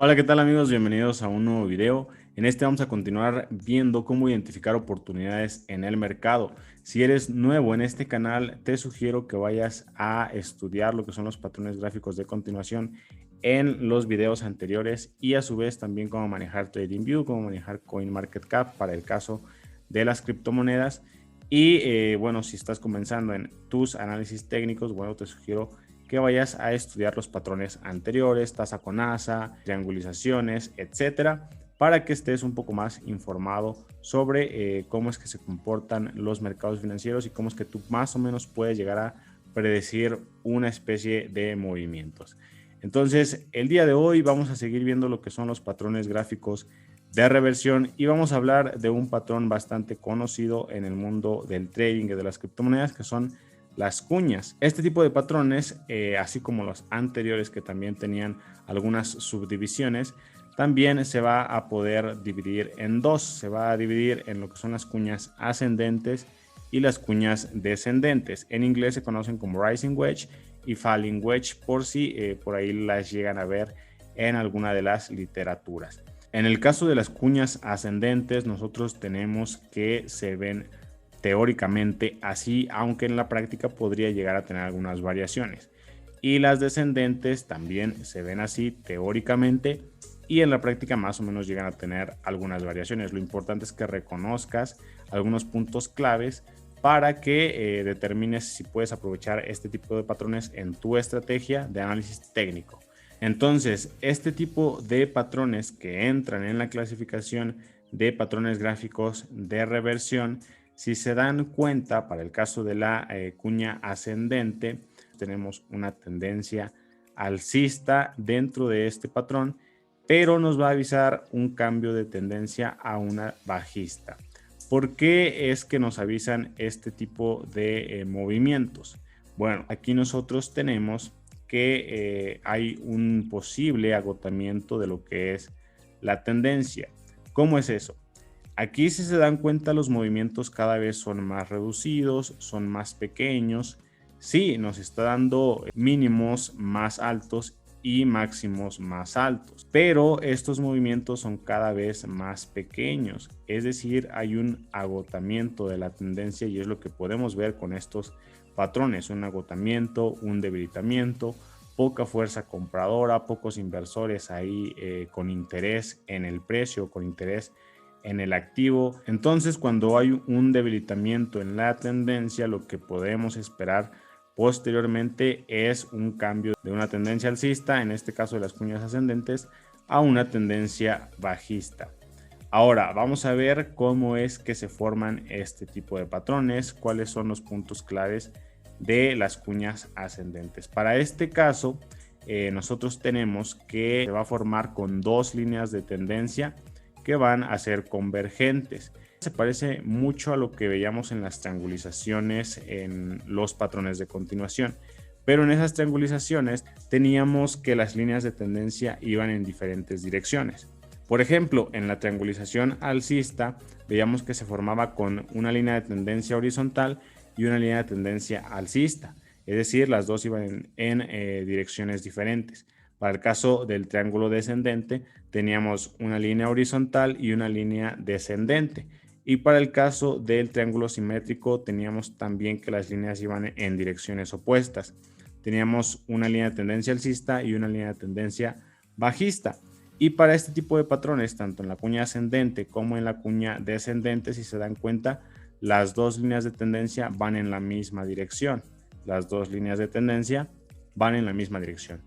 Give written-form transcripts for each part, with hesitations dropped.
Hola, ¿qué tal amigos? Bienvenidos a un nuevo video. En este vamos a continuar viendo cómo identificar oportunidades en el mercado. Si eres nuevo en este canal, te sugiero que vayas a estudiar lo que son los patrones gráficos de continuación en los videos anteriores y a su vez también cómo manejar TradingView, cómo manejar CoinMarketCap para el caso de las criptomonedas. Y bueno, si estás comenzando en tus análisis técnicos, bueno, te sugiero que vayas a estudiar los patrones anteriores, tasa con asa, triangulizaciones, etcétera, para que estés un poco más informado sobre cómo es que se comportan los mercados financieros y cómo es que tú más o menos puedes llegar a predecir una especie de movimientos. Entonces, el día de hoy vamos a seguir viendo lo que son los patrones gráficos de reversión y vamos a hablar de un patrón bastante conocido en el mundo del trading y de las criptomonedas, que son las cuñas. Este tipo de patrones, así como los anteriores que también tenían algunas subdivisiones, también se va a poder dividir en dos. Se va a dividir en lo que son las cuñas ascendentes y las cuñas descendentes. En inglés se conocen como rising wedge y falling wedge, por si por ahí las llegan a ver en alguna de las literaturas. En el caso de las cuñas ascendentes, nosotros tenemos que se ven teóricamente así, aunque en la práctica podría llegar a tener algunas variaciones. Y las descendentes también se ven así teóricamente y en la práctica más o menos llegan a tener algunas variaciones. Lo importante es que reconozcas algunos puntos claves para que determines si puedes aprovechar este tipo de patrones en tu estrategia de análisis técnico. Entonces, este tipo de patrones que entran en la clasificación de patrones gráficos de reversión, si se dan cuenta, para el caso de la cuña ascendente, tenemos una tendencia alcista dentro de este patrón, pero nos va a avisar un cambio de tendencia a una bajista. ¿Por qué es que nos avisan este tipo de movimientos? Bueno, aquí nosotros tenemos que hay un posible agotamiento de lo que es la tendencia. ¿Cómo es eso? Aquí, si se dan cuenta, los movimientos cada vez son más reducidos, son más pequeños. Sí, nos está dando mínimos más altos y máximos más altos, pero estos movimientos son cada vez más pequeños, es decir, hay un agotamiento de la tendencia y es lo que podemos ver con estos patrones: un agotamiento, un debilitamiento, poca fuerza compradora, pocos inversores ahí con interés en el precio, con interés en el activo. Entonces, cuando hay un debilitamiento en la tendencia, lo que podemos esperar posteriormente es un cambio de una tendencia alcista, en este caso de las cuñas ascendentes, a una tendencia bajista. Ahora vamos a ver cómo es que se forman este tipo de patrones, cuáles son los puntos claves de las cuñas ascendentes. Para este caso, nosotros tenemos que se va a formar con dos líneas de tendencia que van a ser convergentes. Se parece mucho a lo que veíamos en las triangulizaciones en los patrones de continuación, pero en esas triangulizaciones teníamos que las líneas de tendencia iban en diferentes direcciones. Por ejemplo, en la triangulización alcista veíamos que se formaba con una línea de tendencia horizontal y una línea de tendencia alcista, es decir, las dos iban en direcciones diferentes. Para el caso del triángulo descendente teníamos una línea horizontal y una línea descendente. Y para el caso del triángulo simétrico teníamos también que las líneas iban en direcciones opuestas. Teníamos una línea de tendencia alcista y una línea de tendencia bajista. Y para este tipo de patrones, tanto en la cuña ascendente como en la cuña descendente, si se dan cuenta, las dos líneas de tendencia van en la misma dirección. Las dos líneas de tendencia van en la misma dirección.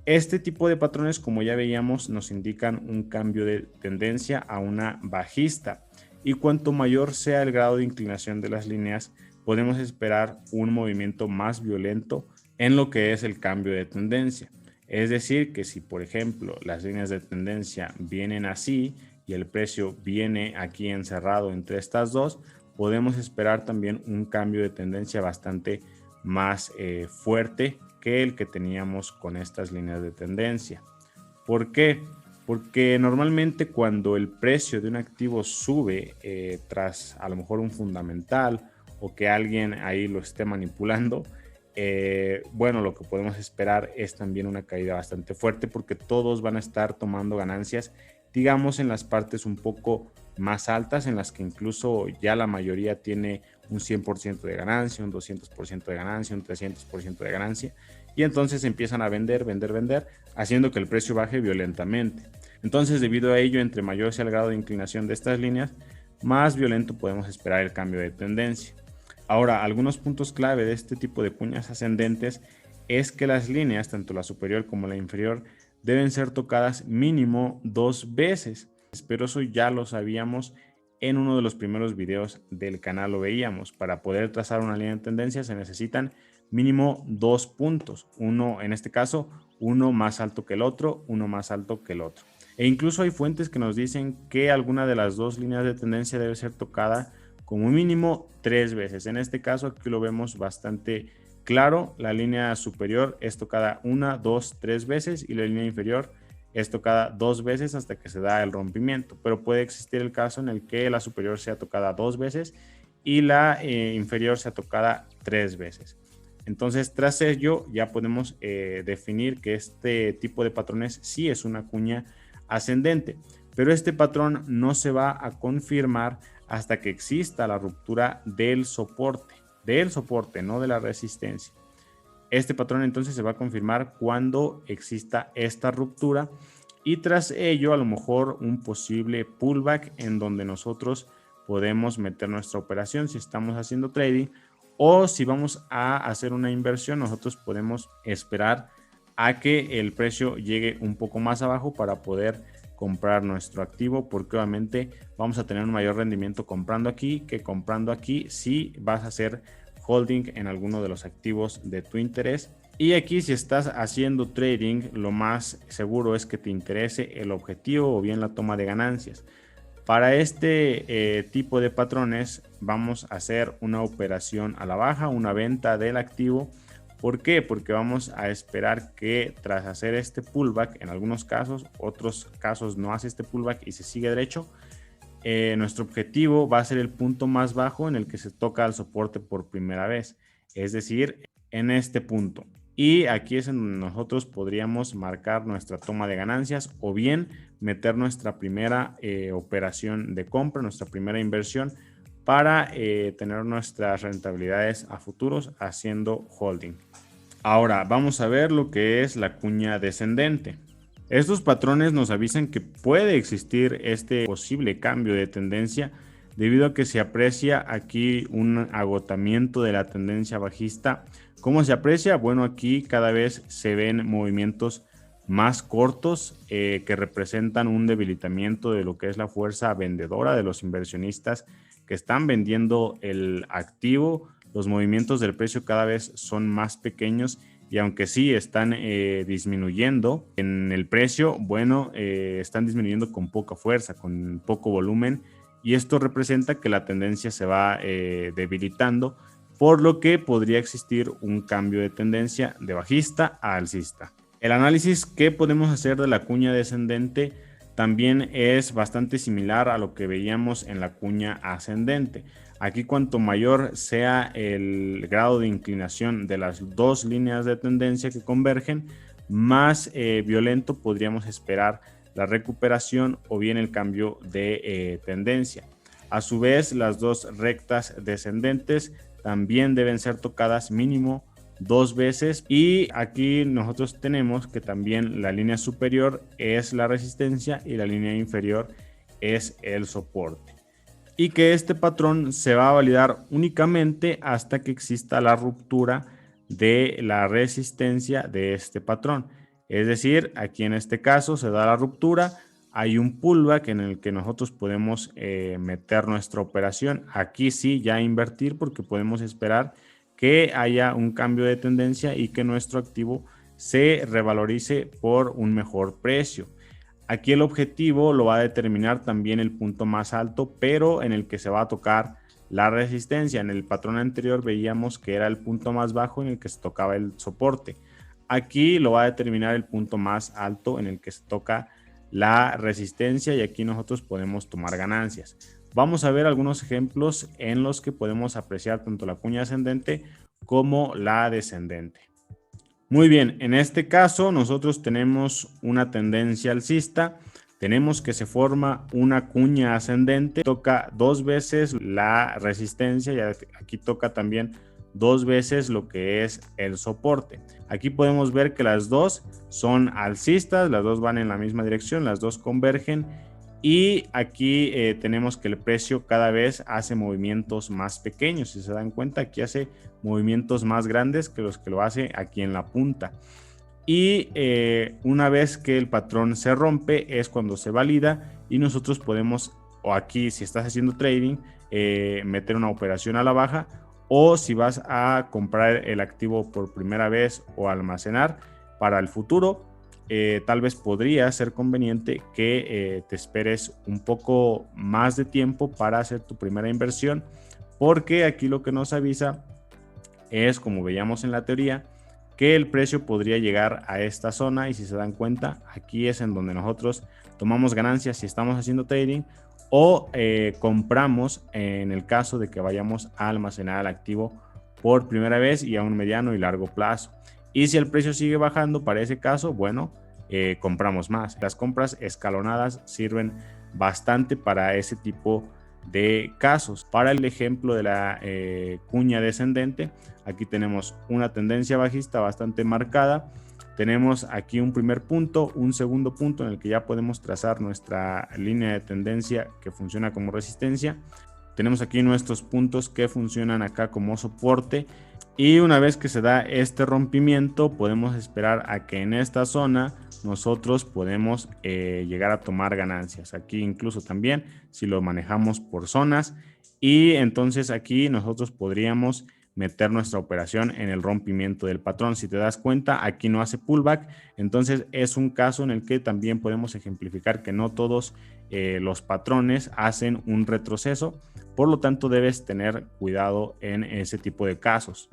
Este tipo de patrones, como ya veíamos, nos indican un cambio de tendencia a una bajista. Y cuanto mayor sea el grado de inclinación de las líneas, podemos esperar un movimiento más violento en lo que es el cambio de tendencia. Es decir, que si por ejemplo las líneas de tendencia vienen así y el precio viene aquí encerrado entre estas dos, podemos esperar también un cambio de tendencia bastante más fuerte que el que teníamos con estas líneas de tendencia. ¿Por qué? Porque normalmente cuando el precio de un activo sube tras a lo mejor un fundamental o que alguien ahí lo esté manipulando, bueno, lo que podemos esperar es también una caída bastante fuerte porque todos van a estar tomando ganancias, digamos, en las partes un poco más altas, en las que incluso ya la mayoría tiene un 100% de ganancia, un 200% de ganancia, un 300% de ganancia, y entonces empiezan a vender, vender, vender, haciendo que el precio baje violentamente. Entonces, debido a ello, entre mayor sea el grado de inclinación de estas líneas, más violento podemos esperar el cambio de tendencia. Ahora, algunos puntos clave de este tipo de cuñas ascendentes es que las líneas, tanto la superior como la inferior, deben ser tocadas mínimo 2 veces. Pero eso ya lo sabíamos en uno de los primeros videos del canal, lo veíamos. Para poder trazar una línea de tendencia se necesitan mínimo 2 puntos. Uno, en este caso, uno más alto que el otro, uno más alto que el otro. E incluso hay fuentes que nos dicen que alguna de las dos líneas de tendencia debe ser tocada como mínimo 3 veces. En este caso aquí lo vemos bastante claro. La línea superior es tocada 1, 2, 3 veces y la línea inferior es tocada 2 veces hasta que se da el rompimiento. Pero puede existir el caso en el que la superior sea tocada 2 veces y la inferior sea tocada 3 veces. Entonces, tras ello, ya podemos definir que este tipo de patrones sí es una cuña ascendente, pero este patrón no se va a confirmar hasta que exista la ruptura del soporte, no de la resistencia. Este patrón entonces se va a confirmar cuando exista esta ruptura y tras ello a lo mejor un posible pullback en donde nosotros podemos meter nuestra operación si estamos haciendo trading, o si vamos a hacer una inversión nosotros podemos esperar a que el precio llegue un poco más abajo para poder comprar nuestro activo, porque obviamente vamos a tener un mayor rendimiento comprando aquí que comprando aquí si vas a hacer holding en alguno de los activos de tu interés. Y aquí, si estás haciendo trading, lo más seguro es que te interese el objetivo o bien la toma de ganancias. Para este tipo de patrones vamos a hacer una operación a la baja, una venta del activo. ¿Por qué? Porque vamos a esperar que tras hacer este pullback, en algunos casos, otros casos no hace este pullback y se sigue derecho, nuestro objetivo va a ser el punto más bajo en el que se toca el soporte por primera vez, es decir, en este punto. Y aquí es en donde nosotros podríamos marcar nuestra toma de ganancias o bien meter nuestra primera operación de compra, nuestra primera inversión para tener nuestras rentabilidades a futuros haciendo holding. Ahora vamos a ver lo que es la cuña descendente. Estos patrones nos avisan que puede existir este posible cambio de tendencia debido a que se aprecia aquí un agotamiento de la tendencia bajista. ¿Cómo se aprecia? Bueno, aquí cada vez se ven movimientos más cortos que representan un debilitamiento de lo que es la fuerza vendedora de los inversionistas que están vendiendo el activo. Los movimientos del precio cada vez son más pequeños y aunque sí están disminuyendo en el precio, bueno, están disminuyendo con poca fuerza, con poco volumen, y esto representa que la tendencia se va debilitando, por lo que podría existir un cambio de tendencia de bajista a alcista. El análisis que podemos hacer de la cuña descendente también es bastante similar a lo que veíamos en la cuña ascendente. Aquí, cuanto mayor sea el grado de inclinación de las dos líneas de tendencia que convergen, más violento podríamos esperar la recuperación o bien el cambio de tendencia. A su vez, las dos rectas descendentes también deben ser tocadas mínimo 2 veces, y aquí nosotros tenemos que también la línea superior es la resistencia y la línea inferior es el soporte, y que este patrón se va a validar únicamente hasta que exista la ruptura de la resistencia de este patrón. Es decir, aquí en este caso se da la ruptura, hay un pullback en el que nosotros podemos meter nuestra operación. Aquí sí ya invertir, porque podemos esperar que haya un cambio de tendencia y que nuestro activo se revalorice por un mejor precio. Aquí el objetivo lo va a determinar también el punto más alto, pero en el que se va a tocar la resistencia. En el patrón anterior veíamos que era el punto más bajo en el que se tocaba el soporte. Aquí lo va a determinar el punto más alto en el que se toca la resistencia, y aquí nosotros podemos tomar ganancias. Vamos a ver algunos ejemplos en los que podemos apreciar tanto la cuña ascendente como la descendente. Muy bien, en este caso nosotros tenemos una tendencia alcista. Tenemos que se forma una cuña ascendente, toca 2 veces la resistencia y aquí toca también 2 veces lo que es el soporte. Aquí podemos ver que las dos son alcistas, las dos van en la misma dirección, las dos convergen y aquí tenemos que el precio cada vez hace movimientos más pequeños. Si se dan cuenta, aquí hace movimientos más grandes que los que lo hace aquí en la punta. Y una vez que el patrón se rompe es cuando se valida y nosotros podemos, o aquí si estás haciendo trading, meter una operación a la baja, o si vas a comprar el activo por primera vez o almacenar para el futuro, tal vez podría ser conveniente que te esperes un poco más de tiempo para hacer tu primera inversión, porque aquí lo que nos avisa es, como veíamos en la teoría, que el precio podría llegar a esta zona y si se dan cuenta, aquí es en donde nosotros tomamos ganancias si estamos haciendo trading o compramos en el caso de que vayamos a almacenar el activo por primera vez y a un mediano y largo plazo. Y si el precio sigue bajando para ese caso, bueno, compramos más. Las compras escalonadas sirven bastante para ese tipo de casos. Para el ejemplo de la cuña descendente, aquí tenemos una tendencia bajista bastante marcada. Tenemos aquí un primer punto, un segundo punto en el que ya podemos trazar nuestra línea de tendencia que funciona como resistencia. Tenemos aquí nuestros puntos que funcionan acá como soporte. Y una vez que se da este rompimiento, podemos esperar a que en esta zona nosotros podemos llegar a tomar ganancias. Aquí incluso también si lo manejamos por zonas. Y entonces aquí nosotros podríamos meter nuestra operación en el rompimiento del patrón. Si te das cuenta, aquí no hace pullback. Entonces es un caso en el que también podemos ejemplificar que no todos los patrones hacen un retroceso. Por lo tanto, debes tener cuidado en ese tipo de casos.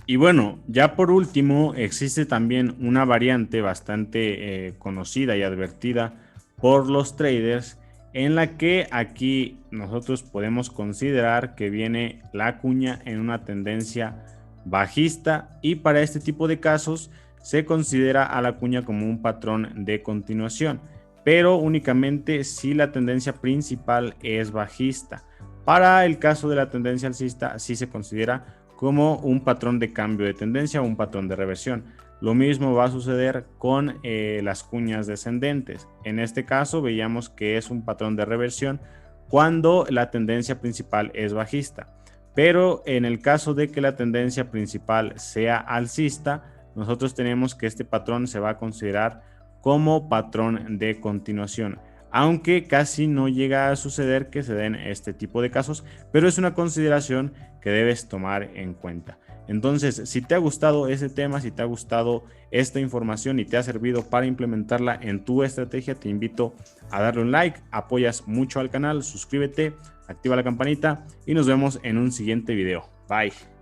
Y bueno, ya por último, existe también una variante bastante conocida y advertida por los traders, en la que aquí nosotros podemos considerar que viene la cuña en una tendencia bajista, y para este tipo de casos se considera a la cuña como un patrón de continuación, pero únicamente si la tendencia principal es bajista. Para el caso de la tendencia alcista sí se considera como un patrón de cambio de tendencia o un patrón de reversión. Lo mismo va a suceder con las cuñas descendentes. En este caso veíamos que es un patrón de reversión cuando la tendencia principal es bajista. Pero en el caso de que la tendencia principal sea alcista, nosotros tenemos que este patrón se va a considerar como patrón de continuación. Aunque casi no llega a suceder que se den este tipo de casos, pero es una consideración que debes tomar en cuenta. Entonces, si te ha gustado ese tema, si te ha gustado esta información y te ha servido para implementarla en tu estrategia, te invito a darle un like, apoyas mucho al canal, suscríbete, activa la campanita y nos vemos en un siguiente video. Bye.